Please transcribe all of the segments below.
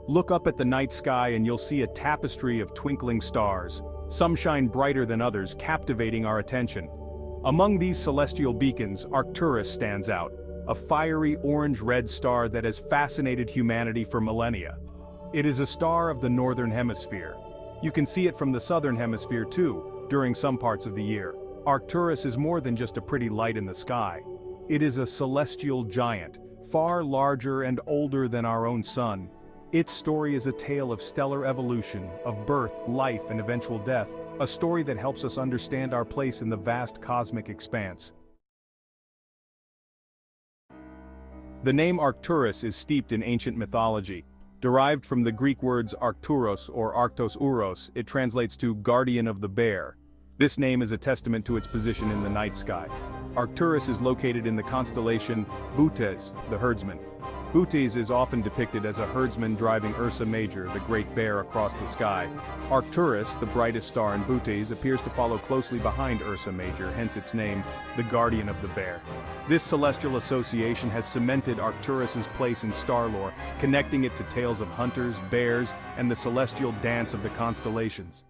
Look up at the night sky and you'll see a tapestry of twinkling stars. Some shine brighter than others, captivating our attention. Among these celestial beacons, Arcturus stands out, a fiery orange-red star that has fascinated humanity for millennia. It is a star of the northern hemisphere. You can see it from the southern hemisphere too, during some parts of the year. Arcturus is more than just a pretty light in the sky. It is a celestial giant, far larger and older than our own sun. Its story is a tale of stellar evolution, of birth, life, and eventual death, a story that helps us understand our place in the vast cosmic expanse. The name Arcturus is steeped in ancient mythology. Derived from the Greek words Arcturos or Arctos Ouros, it translates to guardian of the bear. This name is a testament to its position in the night sky. Arcturus is located in the constellation Bootes, the herdsman. Bootes is often depicted as a herdsman driving Ursa Major, the Great Bear, across the sky. Arcturus, the brightest star in Bootes, appears to follow closely behind Ursa Major, hence its name, the guardian of the bear. This celestial association has cemented Arcturus's place in star lore, connecting it to tales of hunters, bears, and the celestial dance of the constellations.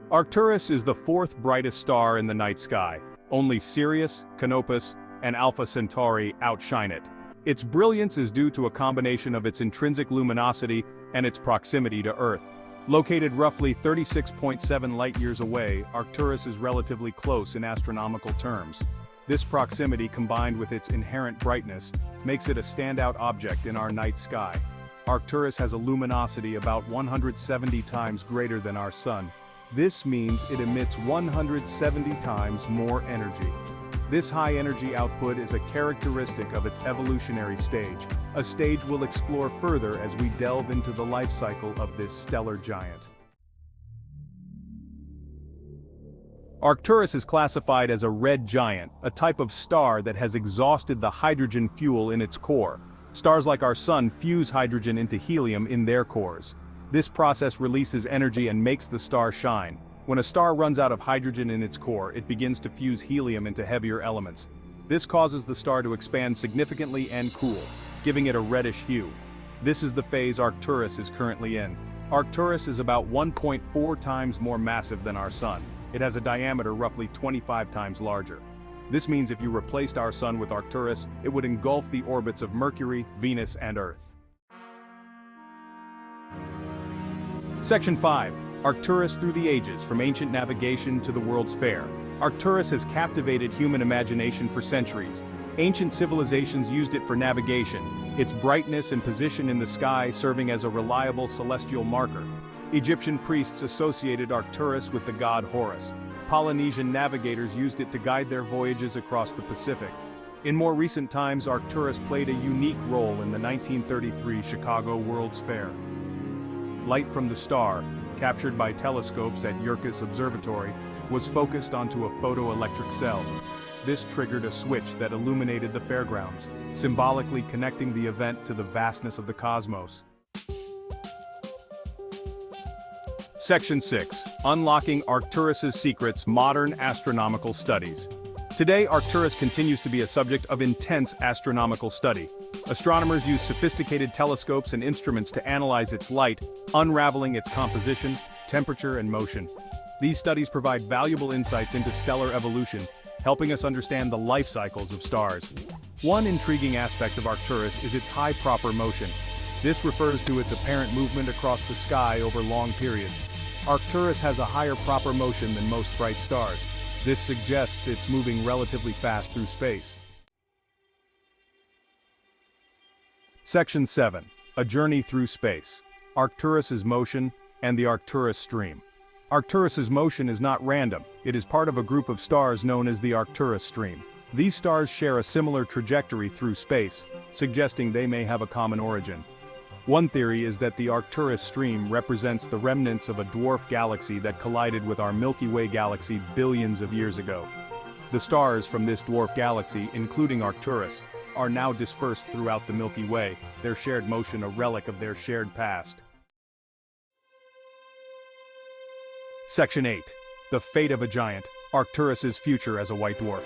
Arcturus is the fourth brightest star in the night sky. Only Sirius, Canopus, and Alpha Centauri outshine it. Its brilliance is due to a combination of its intrinsic luminosity and its proximity to Earth. Located roughly 36.7 light-years away, Arcturus is relatively close in astronomical terms. This proximity, combined with its inherent brightness, makes it a standout object in our night sky. Arcturus has a luminosity about 170 times greater than our Sun. This means it emits 170 times more energy. This high energy output is a characteristic of its evolutionary stage, a stage we'll explore further as we delve into the life cycle of this stellar giant. Arcturus is classified as a red giant, a type of star that has exhausted the hydrogen fuel in its core. Stars like our Sun fuse hydrogen into helium in their cores. This process releases energy and makes the star shine. When a star runs out of hydrogen in its core, it begins to fuse helium into heavier elements. This causes the star to expand significantly and cool, giving it a reddish hue. This is the phase Arcturus is currently in. Arcturus is about 1.4 times more massive than our Sun. It has a diameter roughly 25 times larger. This means if you replaced our Sun with Arcturus, it would engulf the orbits of Mercury, Venus, and Earth. Section 5. Arcturus through the ages, from ancient navigation to the World's Fair. Arcturus has captivated human imagination for centuries. Ancient civilizations used it for navigation, its brightness and position in the sky serving as a reliable celestial marker. Egyptian priests associated Arcturus with the god Horus. Polynesian navigators used it to guide their voyages across the Pacific. In more recent times, Arcturus played a unique role in the 1933 Chicago World's Fair. Light from the star, captured by telescopes at Yerkes Observatory, was focused onto a photoelectric cell. This triggered a switch that illuminated the fairgrounds, symbolically connecting the event to the vastness of the cosmos. Section 6. Unlocking Arcturus's Secrets: Modern Astronomical Studies. Today, Arcturus continues to be a subject of intense astronomical study. Astronomers use sophisticated telescopes and instruments to analyze its light, unraveling its composition, temperature, and motion. These studies provide valuable insights into stellar evolution, helping us understand the life cycles of stars. One intriguing aspect of Arcturus is its high proper motion. This refers to its apparent movement across the sky over long periods. Arcturus has a higher proper motion than most bright stars. This suggests it's moving relatively fast through space. Section 7. A Journey Through Space. Arcturus's Motion and the Arcturus Stream. Arcturus's motion is not random. It is part of a group of stars known as the Arcturus Stream. These stars share a similar trajectory through space, suggesting they may have a common origin. One theory is that the Arcturus Stream represents the remnants of a dwarf galaxy that collided with our Milky Way galaxy billions of years ago. The stars from this dwarf galaxy, including Arcturus, are now dispersed throughout the Milky Way, their shared motion a relic of their shared past. Section 8. The Fate of a Giant: Arcturus's Future as a White Dwarf.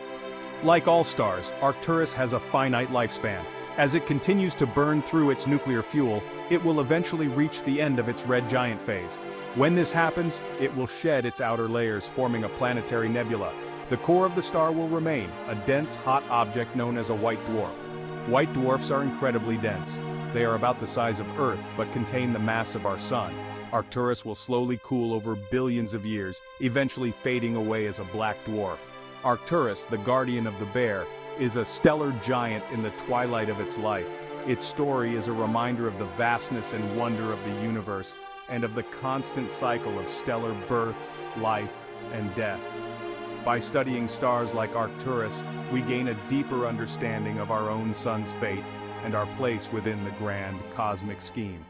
Like all stars, Arcturus has a finite lifespan. As it continues to burn through its nuclear fuel, it will eventually reach the end of its red giant phase. When this happens, it will shed its outer layers, forming a planetary nebula. The core of the star will remain, a dense, hot object known as a white dwarf. White dwarfs are incredibly dense. They are about the size of Earth, but contain the mass of our Sun. Arcturus will slowly cool over billions of years, eventually fading away as a black dwarf. Arcturus, the guardian of the bear, is a stellar giant in the twilight of its life. Its story is a reminder of the vastness and wonder of the universe, and of the constant cycle of stellar birth, life, and death. By studying stars like Arcturus, we gain a deeper understanding of our own sun's fate and our place within the grand cosmic scheme.